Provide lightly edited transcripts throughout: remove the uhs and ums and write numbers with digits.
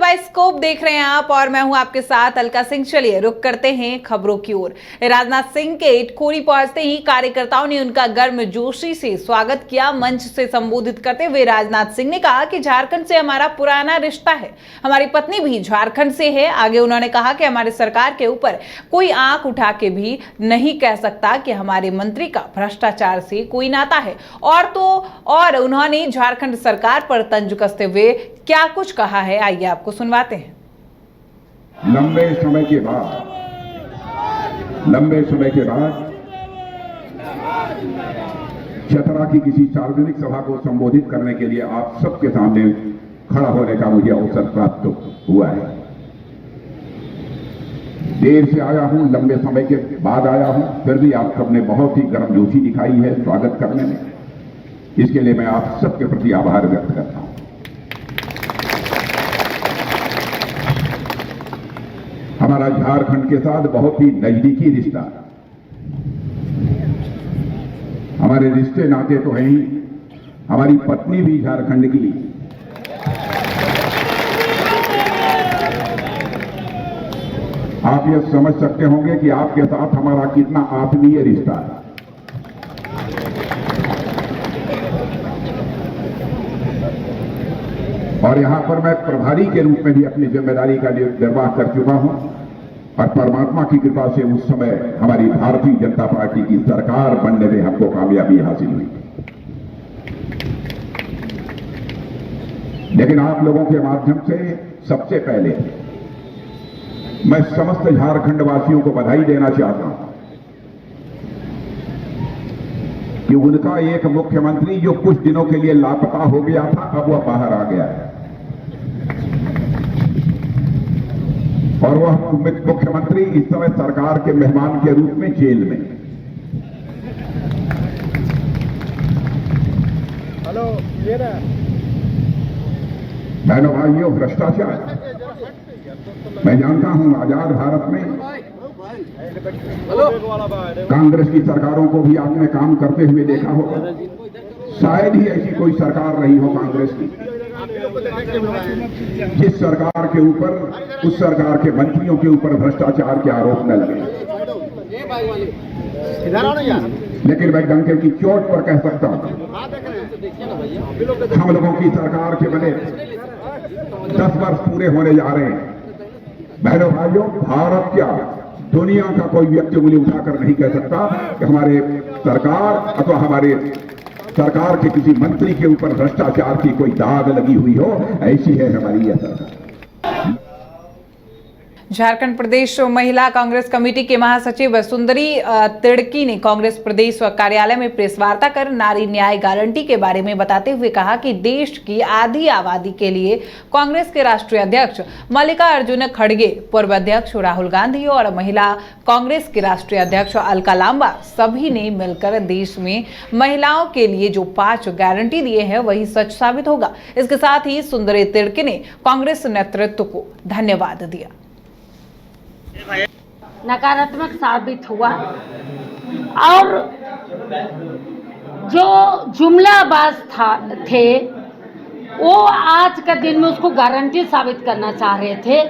Bioscope देख रहे हैं आप और मैं हूं आपके साथ अलका सिंह। चलिए रुक करते हैं खबरों की ओर। राजनाथ सिंह के इटखोरी पहुंचते ही कार्यकर्ताओं ने उनका गर्मजोशी से स्वागत किया। मंच से संबोधित करते हुए राजनाथ सिंह ने कहा कि झारखंड से हमारा पुराना रिश्ता है, हमारी पत्नी भी झारखंड से है। आगे उन्होंने कहा कि हमारी सरकार के ऊपर कोई आंख उठा के भी नहीं कह सकता कि हमारे मंत्री का भ्रष्टाचार से कोई नाता है। और उन्होंने झारखंड सरकार पर तंज कसते हुए क्या कुछ कहा है, आइए आपको सुनवाते हैं। लंबे समय के बाद चतरा की किसी सार्वजनिक सभा को संबोधित करने के लिए आप सबके सामने खड़ा होने का मुझे अवसर प्राप्त हुआ है। देर से आया हूं, लंबे समय के बाद आया हूं, फिर भी आप सबने बहुत ही गर्मजोशी दिखाई है स्वागत करने में। इसके लिए मैं आप सबके प्रति आभार व्यक्त करता हूं। हमारा झारखंड के साथ बहुत ही नजदीकी रिश्ता, हमारे रिश्ते नाते तो हैं ही, हमारी पत्नी भी झारखंड की। आप ये समझ सकते होंगे कि आपके साथ हमारा कितना आत्मीय रिश्ता है। और यहां पर मैं प्रभारी के रूप में भी अपनी जिम्मेदारी का निर्वाह कर चुका हूं और परमात्मा की कृपा से उस समय हमारी भारतीय जनता पार्टी की सरकार बनने में हमको कामयाबी हासिल हुई। लेकिन आप लोगों के माध्यम से सबसे पहले मैं समस्त झारखंड वासियों को बधाई देना चाहता हूं कि उनका एक मुख्यमंत्री जो कुछ दिनों के लिए लापता हो गया था, अब वह बाहर आ गया है और वह मुख्यमंत्री इस समय सरकार के मेहमान के रूप में जेल में। हेलो, ये ना बहनों भाइयों, भ्रष्टाचार मैं जानता हूं आजाद भारत में कांग्रेस की सरकारों को भी आपने काम करते हुए देखा होगा। शायद ही ऐसी कोई सरकार रही हो कांग्रेस की जिस सरकार के ऊपर, उस सरकार के मंत्रियों के ऊपर भ्रष्टाचार के आरोप न लगे। लेकिन मैं डंके की चोट पर कह सकता हूं, हम लोगों की सरकार के बने 10 वर्ष पूरे होने जा रहे हैं। बहनों भाइयों, भारत क्या दुनिया का कोई व्यक्ति उंगली उठाकर नहीं कह सकता कि हमारे सरकार अथवा हमारे सरकार के किसी मंत्री के ऊपर भ्रष्टाचार की कोई दाग लगी हुई हो। ऐसी है हमारी यह सरकार। झारखंड प्रदेश महिला कांग्रेस कमेटी के महासचिव सुंदरी तिड़की ने कांग्रेस प्रदेश कार्यालय में प्रेस वार्ता कर नारी न्याय गारंटी के बारे में बताते हुए कहा कि देश की आधी आबादी के लिए कांग्रेस के राष्ट्रीय अध्यक्ष मल्लिकार्जुन खड़गे, पूर्व अध्यक्ष राहुल गांधी और महिला कांग्रेस के राष्ट्रीय अध्यक्ष अलका लांबा सभी ने मिलकर देश में महिलाओं के लिए जो 5 गारंटी दिए हैं वही सच साबित होगा। इसके साथ ही सुंदरी तिड़की ने कांग्रेस नेतृत्व को धन्यवाद दिया। नकारात्मक साबित हुआ और जो जुमलाबाज थे वो आज का दिन में उसको गारंटी साबित करना चाह रहे थे।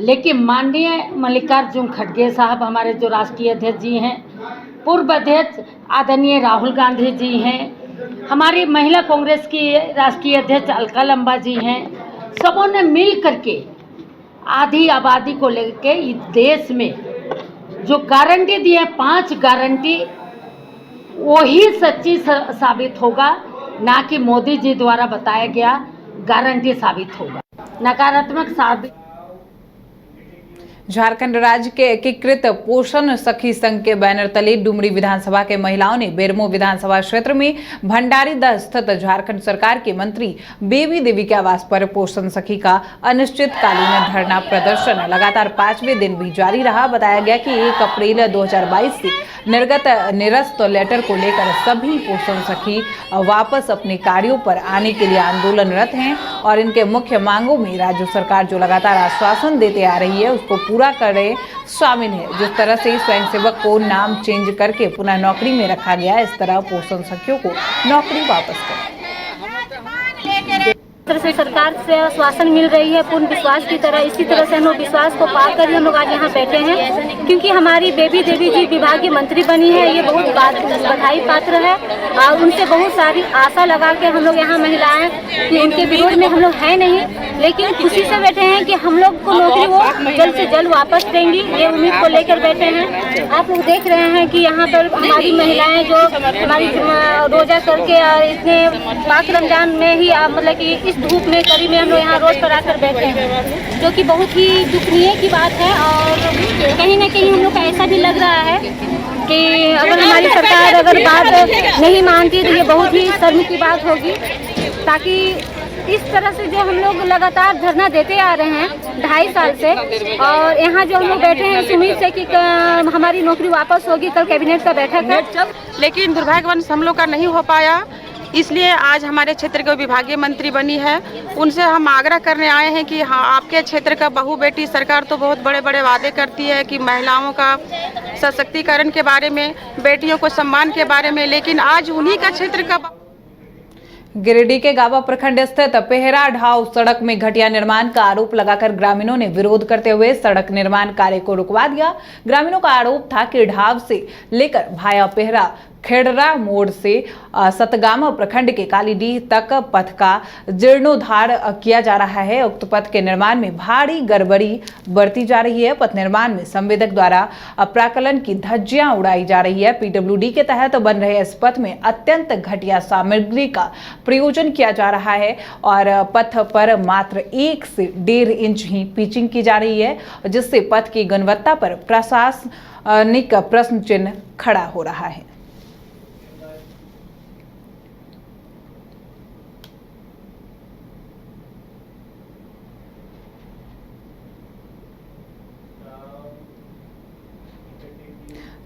लेकिन माननीय मल्लिकार्जुन खड़गे साहब, हमारे जो राष्ट्रीय अध्यक्ष जी हैं, पूर्व अध्यक्ष आदरणीय राहुल गांधी जी हैं, हमारी महिला कांग्रेस की राष्ट्रीय अध्यक्ष अलका लांबा जी हैं, सबों ने मिल करके आधी आबादी को लेकर इस देश में जो गारंटी दी है, 5 गारंटी, वही सच्ची साबित होगा, ना कि मोदी जी द्वारा बताया गया गारंटी साबित होगा। नकारात्मक साबित। झारखंड राज्य के एकीकृत पोषण सखी संघ के बैनर तले डुमरी विधानसभा के महिलाओं ने बेरमो विधानसभा क्षेत्र में भंडारीदह स्थित झारखंड सरकार के मंत्री बेबी देवी के आवास पर पोषण सखी का अनिश्चितकालीन धरना प्रदर्शन लगातार 5वें दिन भी जारी रहा। बताया गया कि 1 अप्रैल 2022 से निर्गत निरस्त लेटर को लेकर सभी पोषण सखी वापस अपने कार्यों पर आने के लिए आंदोलनरत हैं और इनके मुख्य मांगों में राज्य सरकार जो लगातार आश्वासन देते आ रही है उसको पूरा करे शामिल है। जिस तरह से स्वयंसेवक को नाम चेंज करके पुनः नौकरी में रखा गया, इस तरह पोषण सखियों को नौकरी वापस करें। तरह से सरकार से आश्वासन मिल रही है पूर्ण विश्वास की तरह, इसी तरह से हम लोग विश्वास को पाकर ही हम लोग आज यहाँ बैठे हैं, क्योंकि हमारी बेबी देवी जी विभागीय मंत्री बनी है। ये बहुत बधाई पात्र है और उनसे बहुत सारी आशा लगा के हम लोग यहाँ महिलाएं कि उनके विरोध में हम लोग हैं नहीं, लेकिन खुशी से बैठे हैं कि हम लोग को नौकरी वो जल्द से जल्द वापस देंगी, ये उम्मीद को लेकर बैठे हैं। आप लोग देख रहे हैं कि यहाँ पर हमारी महिलाएं जो हमारी रोजा करके और इतने पाक रमजान में ही मतलब कि इस धूप में कड़ी में हम लोग यहाँ रोड पर आकर बैठे हैं, जो कि बहुत ही दुखनीय की बात है। और कहीं ना कहीं हम लोग का ऐसा भी लग रहा है कि अगर हमारी सरकार अगर बात नहीं मानती तो ये बहुत ही शर्म की बात होगी, ताकि इस तरह से जो हम लोग लगातार धरना देते आ रहे हैं 2.5 साल से, और यहाँ जो हम लोग बैठे हैं इस उम्मीद से कि हमारी नौकरी वापस होगी, कल कैबिनेट का बैठक है, लेकिन दुर्भाग्यवश हम लोग का नहीं हो पाया। इसलिए आज हमारे क्षेत्र के विभागीय मंत्री बनी है, उनसे हम आग्रह करने आए हैं कि हाँ, आपके क्षेत्र का बहू बेटी सरकार तो बहुत बड़े बड़े वादे करती है कि महिलाओं का सशक्तिकरण के बारे में, बेटियों को सम्मान के बारे में, लेकिन आज उन्हीं का क्षेत्र का। गिरिडीह के गावा प्रखंड स्थित पेहरा ढाव सड़क में घटिया निर्माण का आरोप लगाकर ग्रामीणों ने विरोध करते हुए सड़क निर्माण कार्य को रुकवा दिया। ग्रामीणों का आरोप था कि ढाव से लेकर भाया पेहरा खेड़रा मोड़ से सतगामा प्रखंड के कालीडीह तक पथ का जीर्णोद्धार किया जा रहा है। उक्त पथ के निर्माण में भारी गड़बड़ी बरती जा रही है। पथ निर्माण में संवेदक द्वारा प्राकलन की धज्जियां उड़ाई जा रही है। पीडब्ल्यूडी के तहत बन रहे इस पथ में अत्यंत घटिया सामग्री का प्रयोजन किया जा रहा है और पथ पर मात्र 1 से 1.5 इंच ही पिचिंग की जा रही है, जिससे पथ की गुणवत्ता पर प्रशासनिक प्रश्न चिन्ह खड़ा हो रहा है।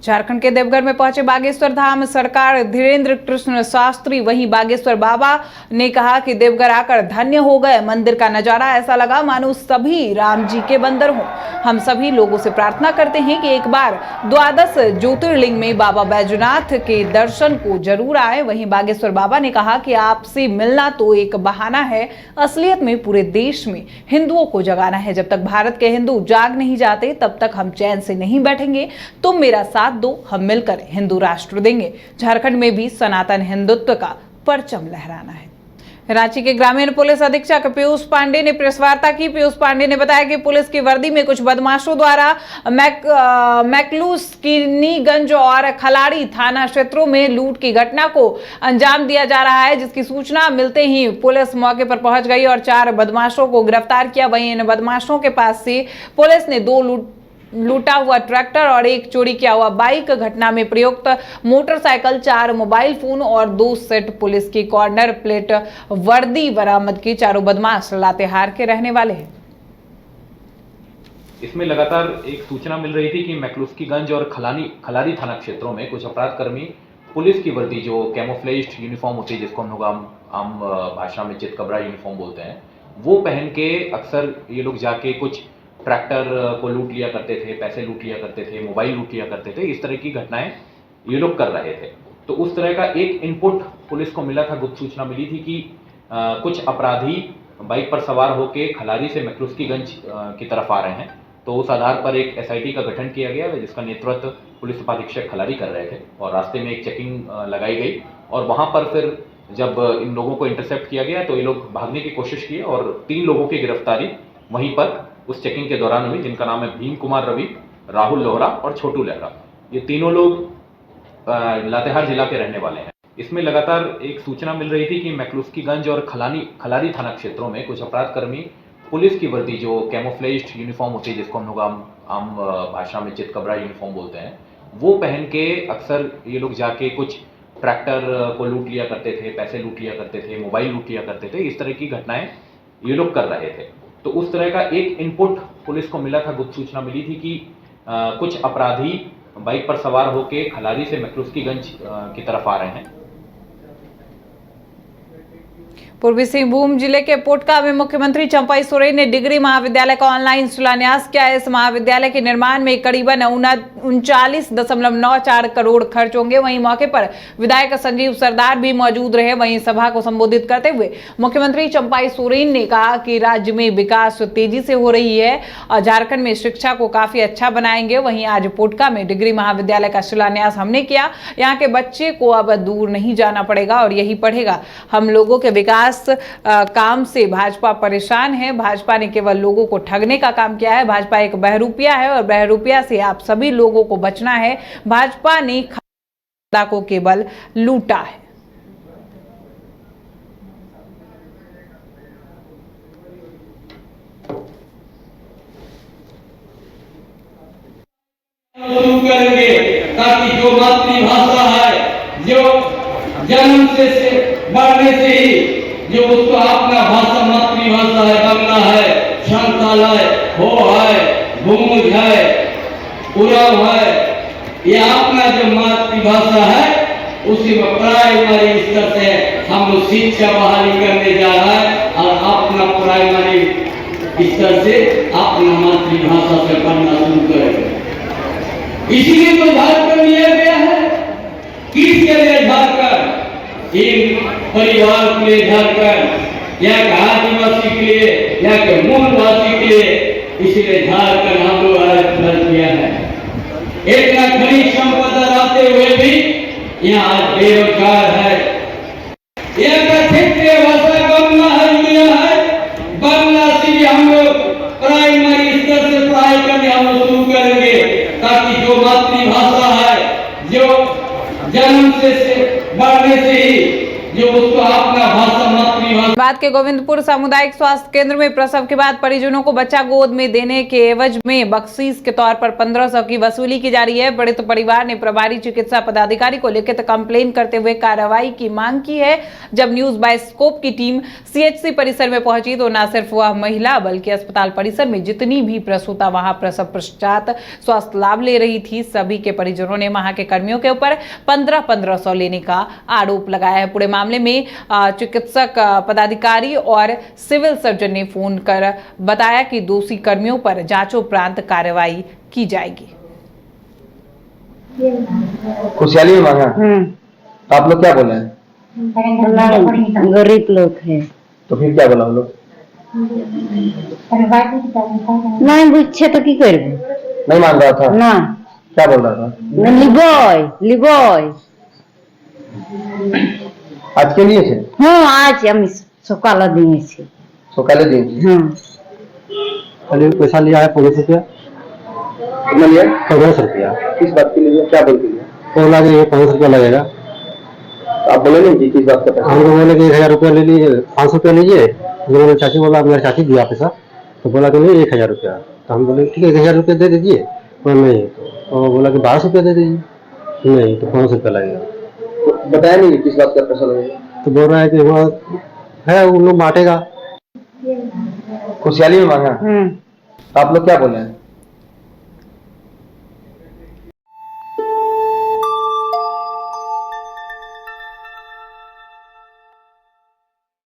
झारखंड के देवघर में पहुंचे बागेश्वर धाम सरकार धीरेन्द्र कृष्ण शास्त्री, वहीं बागेश्वर बाबा ने कहा कि देवघर आकर धन्य हो गए। मंदिर का नजारा ऐसा लगा मानो सभी राम जी के बंदर हों। हम सभी लोगों से प्रार्थना करते हैं कि एक बार 12 ज्योतिर्लिंग में बाबा बैजनाथ के दर्शन को जरूर आए। वहीं बागेश्वर बाबा ने कहा कि आपसे मिलना तो एक बहाना है, असलियत में पूरे देश में हिंदुओं को जगाना है। जब तक भारत के हिंदू जाग नहीं जाते तब तक हम चैन से नहीं बैठेंगे। तुम मेरा साथ दो, हम मिलकर हिंदू राष्ट्र देंगे। झारखंड में भी सनातन हिंदुत्व का परचम लहराना है। रांची के ग्रामीण पुलिस अधीक्षक पीयूष पांडे ने प्रेस वार्ता की। पीयूष पांडे ने बताया कि पुलिस की वर्दी में कुछ बदमाशों द्वारा मैकलूस्कीनीगंज और खलाड़ी थाना क्षेत्रों में लूट की घटना को अंजाम दिया जा रहा है, जिसकी सूचना मिलते ही पुलिस मौके पर पहुंच गई और 4 बदमाशों को गिरफ्तार किया। वहीं इन बदमाशों के पास से पुलिस ने 2 लूटा हुआ ट्रैक्टर और 1 चोरी किया हुआ बाइक, घटना में प्रयुक्त मोटरसाइकिल, 4 मोबाइल फोन और 2 सेट पुलिस की कॉर्नर प्लेट वर्दी बरामद की। चारों बदमाश लातेहार के रहने वाले हैं। इसमें लगातार एक सूचना मिल रही थी कि मैकलूस्कीगंज और खलारी थाना क्षेत्रों में कुछ अपराधकर्मी पुलिस की वर्दी, जो कैमोफ्लेज्ड यूनिफॉर्म होती है, जिसको हम लोग आम भाषा में चितकबरा यूनिफॉर्म बोलते हैं, वो पहन के अक्सर ये लोग जाके कुछ ट्रैक्टर को लूट लिया करते थे, पैसे लूट लिया करते थे, मोबाइल लूट लिया करते थे। इस तरह की घटनाएं ये लोग कर रहे थे। तो उस तरह का एक इनपुट पुलिस को मिला था, गुप्त सूचना मिली थी कि कुछ अपराधी बाइक पर सवार होकर खलारी से मैकलूस्कीगंज की तरफ आ रहे हैं। तो उस आधार पर एक SIT का गठन किया गया, जिसका नेतृत्व पुलिस उपाधीक्षक खलारी कर रहे थे और रास्ते में एक चेकिंग लगाई गई और वहां पर फिर जब इन लोगों को इंटरसेप्ट किया गया तो ये लोग भागने की कोशिश की और 3 लोगों की गिरफ्तारी वहीं पर उस चेकिंग के दौरान हुई, जिनका नाम है भीम कुमार रवि, राहुल लोहरा और छोटू लहरा। ये तीनों लोग लातेहार जिला के रहने वाले हैं। इसमें लगातार एक सूचना मिल रही थी कि मैकलूस्कीगंज और खलारी थाना क्षेत्रों में कुछ अपराधकर्मी पुलिस की वर्दी, जो कैमोफ्लेज्ड यूनिफॉर्म होती है, जिसको हम लोग आम भाषा में चितकबरा यूनिफॉर्म बोलते हैं, वो पहन के अक्सर ये लोग जाके कुछ ट्रैक्टर को लूट लिया करते थे, पैसे लूट लिया करते थे, मोबाइल लूट लिया करते थे। इस तरह की घटनाएं ये लोग कर रहे थे। तो उस तरह का एक इनपुट पुलिस को मिला था, गुप्त सूचना मिली थी कि कुछ अपराधी बाइक पर सवार होकर खलारी से मैकलूस्कीगंज की तरफ आ रहे हैं। पूर्वी सिंहभूम जिले के पोटका में मुख्यमंत्री चंपाई सोरेन ने डिग्री महाविद्यालय का ऑनलाइन शिलान्यास किया। इस महाविद्यालय के निर्माण में करीबन 39.94 करोड़ खर्च होंगे। वहीं मौके पर विधायक संजीव सरदार भी मौजूद रहे। वहीं सभा को संबोधित करते हुए मुख्यमंत्री चंपाई सोरेन ने कहा कि राज्य में विकास तेजी से हो रही है और झारखंड में शिक्षा को काफी अच्छा बनाएंगे। वहीं आज पोटका में डिग्री महाविद्यालय का शिलान्यास हमने किया। यहाँ के बच्चे को अब दूर नहीं जाना पड़ेगा और यही पढ़ेगा। हम लोगों के विकास काम से भाजपा परेशान है। भाजपा ने केवल लोगों को ठगने का काम किया है। भाजपा एक बहरूपिया है और बहरूपिया से आप सभी लोगों को बचना है। भाजपा ने जनता को केवल लूटा है। शुरू करेंगे ताकि जो मातृभाषा है, जो जन्म से बढ़ने से ही जो उसको अपना भाषा मातृभाषा है, बंगला है, संताल हो है, भूमुज है, उराव है, ये अपना जो मातृभाषा है उसी में प्राइमरी स्तर से हम लोग शिक्षा बहाली करने जा रहे हैं और अपना प्राइमरी स्तर से अपना मातृभाषा से पढ़ना शुरू करेंगे। इसीलिए तो झारखंड लिया गया है। किसके लिए झारखंड? इन परिवार के लिए झारखंड, या आदिवासी के लिए, या के मूलवासी के लिए। इसलिए झारखंड हम लोग अलग किया है। इतना खनिज संपदा रहते हुए भी यहाँ बेरोजगार है। यहाँ का क्षेत्रीय भाषा बंगला है, बंगला से हम लोग प्राइमरी स्तर से पढ़ाई करने हम लोग शुरू करेंगे ताकि जो मातृभाषा है, जो जन्म से बढ़ने से ही जो उसको अपना भाषा मातृभाषा। बात के गोविंदपुर सामुदायिक स्वास्थ्य केंद्र में प्रसव के बाद परिजनों को बच्चा गोद में देने के एवज में बख्शीश के तौर पर 1500 की वसूली की जा रही है। पीड़ित परिवार ने प्रभारी चिकित्सा पदाधिकारी को लिखित कंप्लेन करते हुए कार्रवाई की मांग की है। जब न्यूज बाइस्कोप की टीम सीएचसी परिसर में पहुंची तो न सिर्फ वह महिला बल्कि अस्पताल परिसर में जितनी भी प्रसूता वहां प्रसव पश्चात स्वास्थ्य लाभ ले रही थी, सभी के परिजनों ने वहां के कर्मियों के ऊपर 1500 लेने का आरोप लगाया है। पूरे मामले में चिकित्सक पदाधिकारी और सिविल सर्जन ने फोन कर बताया कि दोषी कर्मियों पर जांचोपरांत कार्रवाई की जाएगी। खुशहाली में मांगा। आप लोग क्या बोले हैं? गरीब लोग है तो फिर क्या बोला हम लोग? नहीं बुझे तो की करबे? नहीं मान रहा था ना। क्या बोल रहा था? लिबोय आज के लिए छे? हाँ आज हम सकाल दिए छे। सकाले दिन? हाँ। खाली पैसा लिया है 500 रुपया। कितना लिया? 500 रुपया। किस बात के लिए? क्या बोल के लिया? बोला कि 500 रुपया लगेगा। आप बोले नहीं कि किस बात का पैसा? हम लोग बोले कि 1000 रुपया ले लीजिए, 500 रुपया लीजिए। मेरे चाची बोला, मेरा चाची दिया पैसा तो बोला कि नहीं 1000 रुपया। तो हम बोले ठीक है 1000 रुपया दे दीजिए। बोला नहीं, तो बोला कि 1200 रुपया दे दीजिए। नहीं तो 500 रुपया लगेगा। बताया नहीं किस बात का पैसा लगेगा? तो बोल रहा है कि वहाँ है उन लोग बांटेगा। खुशहाली में मांगा। आप लोग क्या बोले हैं?